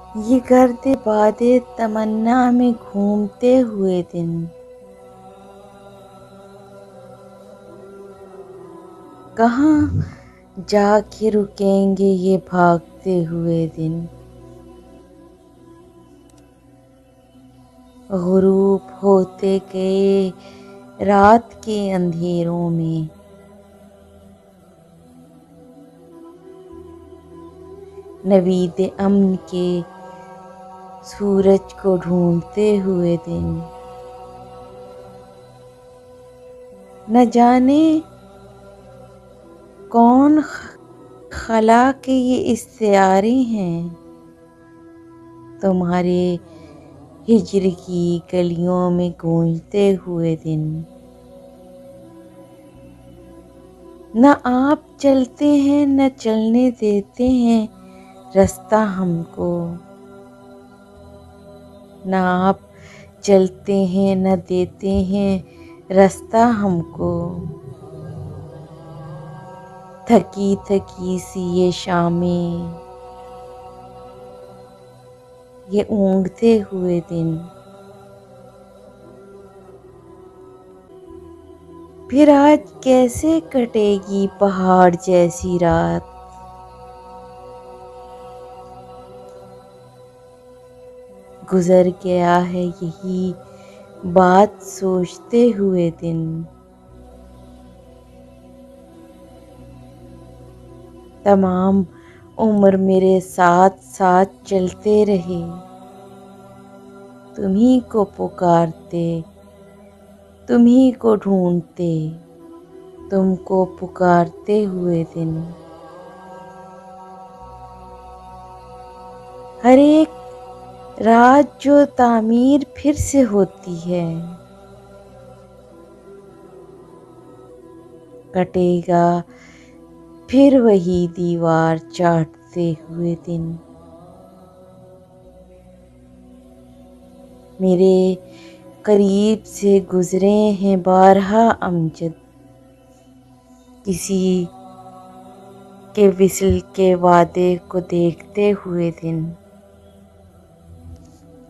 ये गर्दे बादे तमन्ना में घूमते हुए दिन, कहाँ जाके रुकेंगे ये भागते हुए दिन। गुरूब होते गए रात के अंधेरों में, नवीद अमन के सूरज को ढूंढते हुए दिन। न जाने कौन खला के ये इस्तिआरे हैं, तुम्हारे हिज्र की गलियों में गूंजते हुए दिन। न आप चलते हैं न चलने देते हैं रास्ता हमको, न आप चलते हैं न देते हैं रास्ता हमको। थकी थकी सी ये शामें, ये ऊँघते हुए दिन, फिर आज कैसे कटेगी पहाड़ जैसी रात। गुजर गया है यही बात सोचते हुए दिन। तमाम उम्र मेरे साथ साथ चलते रहे, तुम्ही को पुकारते, तुम्ही को ढूंढते, तुमको पुकारते हुए दिन। हर एक रात जो तामीर फिर से होती है, कटेगा फिर वही दीवार चाटते हुए दिन। मेरे करीब से गुजरे हैं बारहा अमजद, किसी के विसल के वादे को देखते हुए दिन।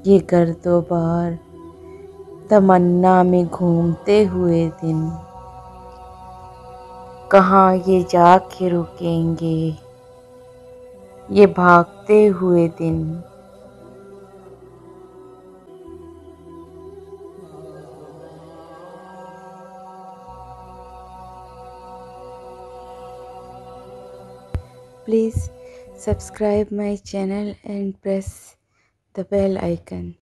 ये गर्दोबार तमन्ना में घूमते हुए दिन, कहाँ ये जाके रुकेंगे ये भागते हुए दिन। Please subscribe my channel and press the bell icon.